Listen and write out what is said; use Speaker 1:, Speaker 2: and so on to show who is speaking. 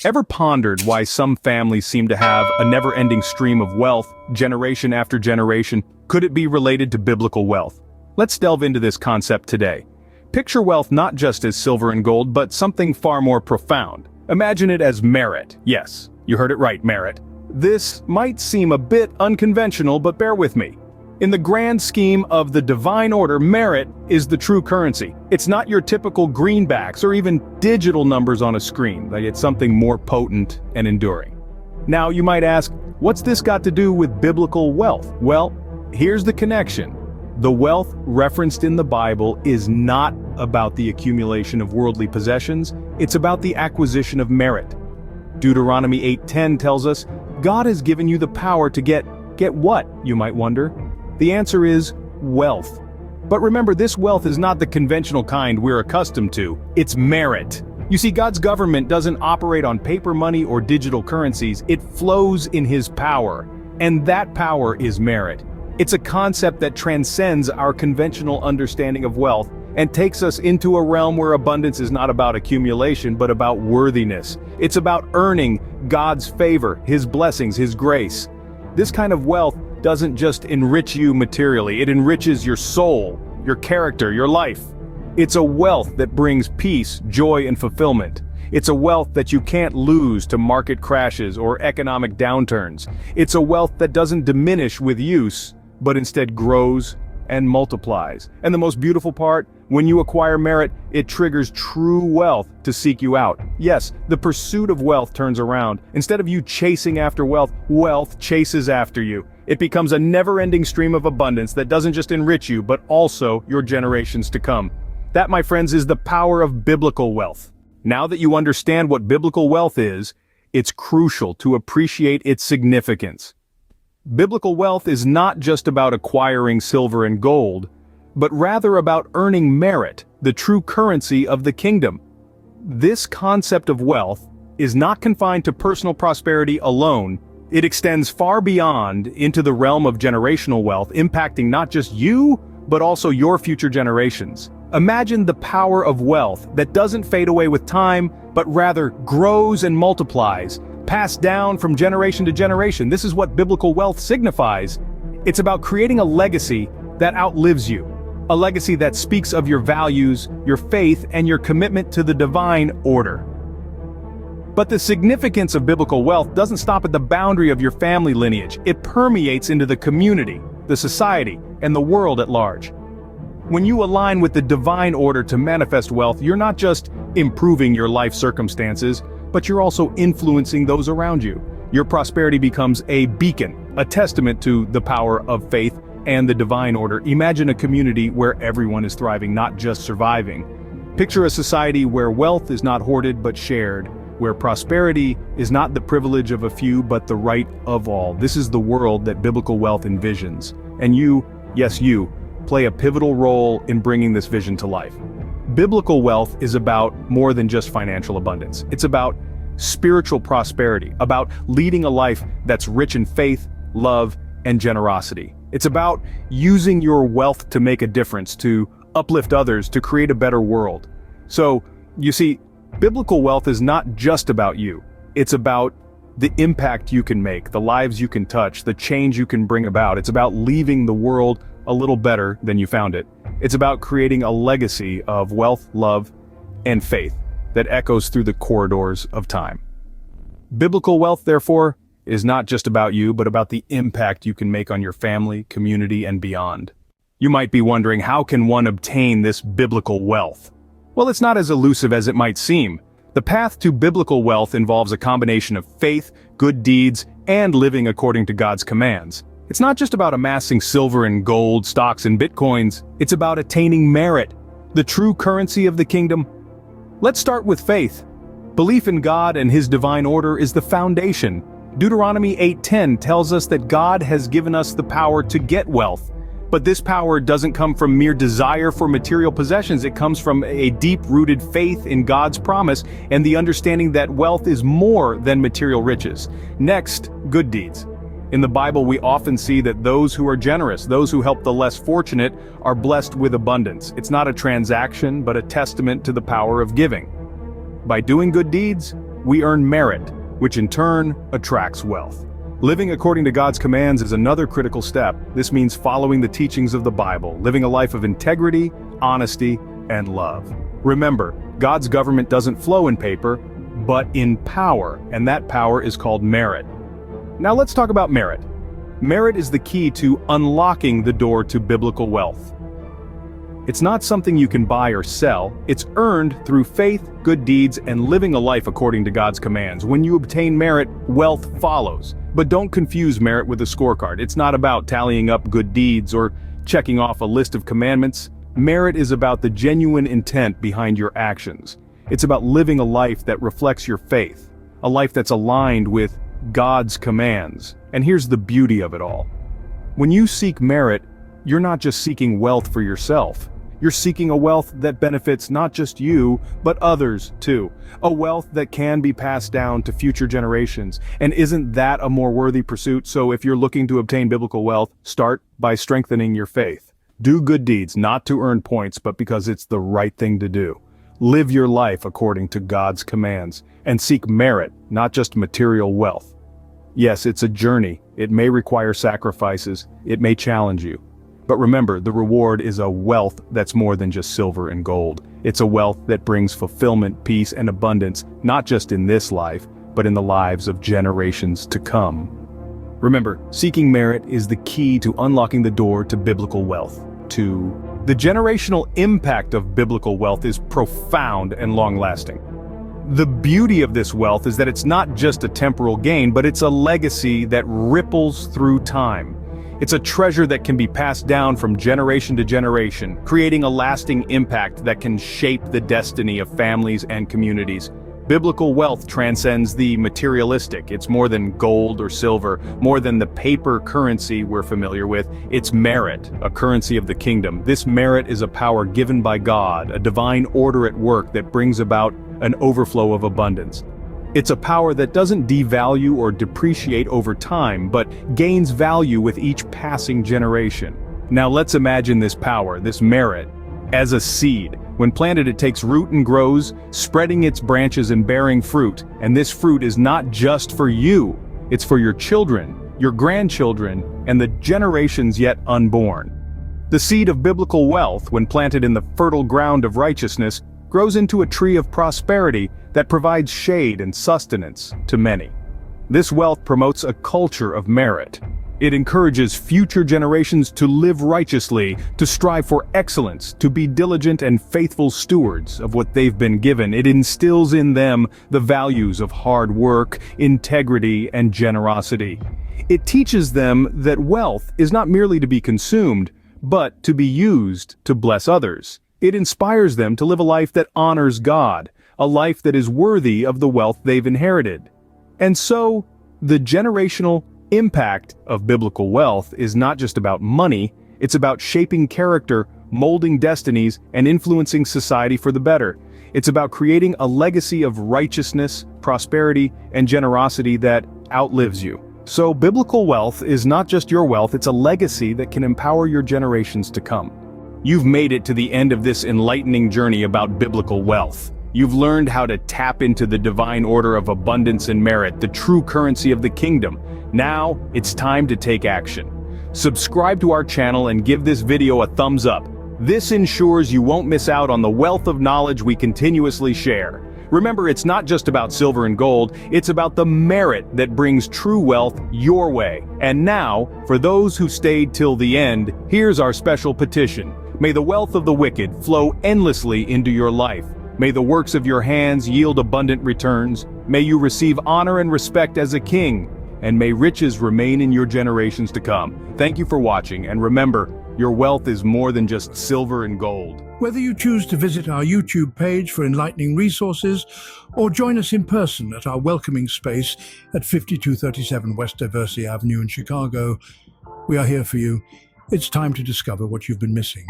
Speaker 1: Ever pondered why some families seem to have a never-ending stream of wealth, generation after generation? Could it be related to biblical wealth? Let's delve into this concept today. Picture wealth not just as silver and gold, but something far more profound. Imagine it as merit. Yes, you heard it right, merit. This might seem a bit unconventional, but bear with me. In the grand scheme of the divine order, merit is the true currency. It's not your typical greenbacks or even digital numbers on a screen, but it's something more potent and enduring. Now you might ask, what's this got to do with biblical wealth? Well, here's the connection. The wealth referenced in the Bible is not about the accumulation of worldly possessions, it's about the acquisition of merit. Deuteronomy 8:10 tells us, God has given you the power to get what, you might wonder? The answer is wealth. But remember, this wealth is not the conventional kind we're accustomed to. It's merit. You see, God's government doesn't operate on paper money or digital currencies. It flows in His power. And that power is merit. It's a concept that transcends our conventional understanding of wealth and takes us into a realm where abundance is not about accumulation, but about worthiness. It's about earning God's favor, His blessings, His grace. This kind of wealth doesn't just enrich you materially, it enriches your soul, your character, your life. It's a wealth that brings peace, joy, and fulfillment. It's a wealth that you can't lose to market crashes or economic downturns. It's a wealth that doesn't diminish with use, but instead grows and multiplies. And the most beautiful part, when you acquire merit, it triggers true wealth to seek you out. Yes, the pursuit of wealth turns around. Instead of you chasing after wealth, wealth chases after you. It becomes a never-ending stream of abundance that doesn't just enrich you, but also your generations to come. That, my friends, is the power of biblical wealth. Now that you understand what biblical wealth is, it's crucial to appreciate its significance. Biblical wealth is not just about acquiring silver and gold, but rather about earning merit, the true currency of the kingdom. This concept of wealth is not confined to personal prosperity alone. It extends far beyond into the realm of generational wealth, impacting not just you, but also your future generations. Imagine the power of wealth that doesn't fade away with time, but rather grows and multiplies, passed down from generation to generation. This is what biblical wealth signifies. It's about creating a legacy that outlives you. A legacy that speaks of your values, your faith, and your commitment to the divine order. But the significance of biblical wealth doesn't stop at the boundary of your family lineage. It permeates into the community, the society, and the world at large. When you align with the divine order to manifest wealth, you're not just improving your life circumstances, but you're also influencing those around you. Your prosperity becomes a beacon, a testament to the power of faith and the divine order. Imagine a community where everyone is thriving, not just surviving. Picture a society where wealth is not hoarded but shared, where prosperity is not the privilege of a few but the right of all. This is the world that biblical wealth envisions. And you, yes you, play a pivotal role in bringing this vision to life. Biblical wealth is about more than just financial abundance. It's about spiritual prosperity, about leading a life that's rich in faith, love, and generosity. It's about using your wealth to make a difference, to uplift others, to create a better world. So, you see, biblical wealth is not just about you. It's about the impact you can make, the lives you can touch, the change you can bring about. It's about leaving the world a little better than you found it. It's about creating a legacy of wealth, love, and faith that echoes through the corridors of time. Biblical wealth, therefore, is not just about you, but about the impact you can make on your family, community, and beyond. You might be wondering, how can one obtain this biblical wealth? Well, it's not as elusive as it might seem. The path to biblical wealth involves a combination of faith, good deeds, and living according to God's commands. It's not just about amassing silver and gold, stocks and bitcoins. It's about attaining merit, the true currency of the kingdom. Let's start with faith. Belief in God and His divine order is the foundation. Deuteronomy 8:10 tells us that God has given us the power to get wealth. But this power doesn't come from mere desire for material possessions. It comes from a deep-rooted faith in God's promise and the understanding that wealth is more than material riches. Next, good deeds. In the Bible, we often see that those who are generous, those who help the less fortunate, are blessed with abundance. It's not a transaction, but a testament to the power of giving. By doing good deeds, we earn merit, which in turn attracts wealth. Living according to God's commands is another critical step. This means following the teachings of the Bible, living a life of integrity, honesty, and love. Remember, God's government doesn't flow in paper, but in power, and that power is called merit. Now let's talk about merit. Merit is the key to unlocking the door to biblical wealth. It's not something you can buy or sell, it's earned through faith, good deeds, and living a life according to God's commands. When you obtain merit, wealth follows. But don't confuse merit with a scorecard. It's not about tallying up good deeds or checking off a list of commandments. Merit is about the genuine intent behind your actions. It's about living a life that reflects your faith, a life that's aligned with God's commands. And here's the beauty of it all. When you seek merit, you're not just seeking wealth for yourself. You're seeking a wealth that benefits not just you, but others too. A wealth that can be passed down to future generations. And isn't that a more worthy pursuit? So if you're looking to obtain biblical wealth, start by strengthening your faith. Do good deeds, not to earn points, but because it's the right thing to do. Live your life according to God's commands, and seek merit, not just material wealth. Yes, it's a journey. It may require sacrifices. It may challenge you. But remember, the reward is a wealth that's more than just silver and gold. It's a wealth that brings fulfillment, peace, and abundance, not just in this life, but in the lives of generations to come. Remember, seeking merit is the key to unlocking the door to biblical wealth. The generational impact of biblical wealth is profound and long-lasting. The beauty of this wealth is that it's not just a temporal gain, but it's a legacy that ripples through time. It's a treasure that can be passed down from generation to generation, creating a lasting impact that can shape the destiny of families and communities. Biblical wealth transcends the materialistic. It's more than gold or silver, more than the paper currency we're familiar with. It's merit, a currency of the kingdom. This merit is a power given by God, a divine order at work that brings about an overflow of abundance. It's a power that doesn't devalue or depreciate over time, but gains value with each passing generation. Now let's imagine this power, this merit, as a seed. When planted, it takes root and grows, spreading its branches and bearing fruit. And this fruit is not just for you, it's for your children, your grandchildren, and the generations yet unborn. The seed of biblical wealth, when planted in the fertile ground of righteousness, grows into a tree of prosperity that provides shade and sustenance to many. This wealth promotes a culture of merit. It encourages future generations to live righteously, to strive for excellence, to be diligent and faithful stewards of what they've been given. It instills in them the values of hard work, integrity, and generosity. It teaches them that wealth is not merely to be consumed, but to be used to bless others. It inspires them to live a life that honors God, a life that is worthy of the wealth they've inherited. And so, the generational impact of biblical wealth is not just about money, it's about shaping character, molding destinies, and influencing society for the better. It's about creating a legacy of righteousness, prosperity, and generosity that outlives you. So, biblical wealth is not just your wealth, it's a legacy that can empower your generations to come. You've made it to the end of this enlightening journey about biblical wealth. You've learned how to tap into the divine order of abundance and merit, the true currency of the kingdom. Now, it's time to take action. Subscribe to our channel and give this video a thumbs up. This ensures you won't miss out on the wealth of knowledge we continuously share. Remember, it's not just about silver and gold, it's about the merit that brings true wealth your way. And now, for those who stayed till the end, here's our special petition. May the wealth of the wicked flow endlessly into your life. May the works of your hands yield abundant returns. May you receive honor and respect as a king. And may riches remain in your generations to come. Thank you for watching, and remember, your wealth is more than just silver and gold.
Speaker 2: Whether you choose to visit our YouTube page for enlightening resources or join us in person at our welcoming space at 5237 West Diversey Avenue in Chicago, we are here for you. It's time to discover what you've been missing.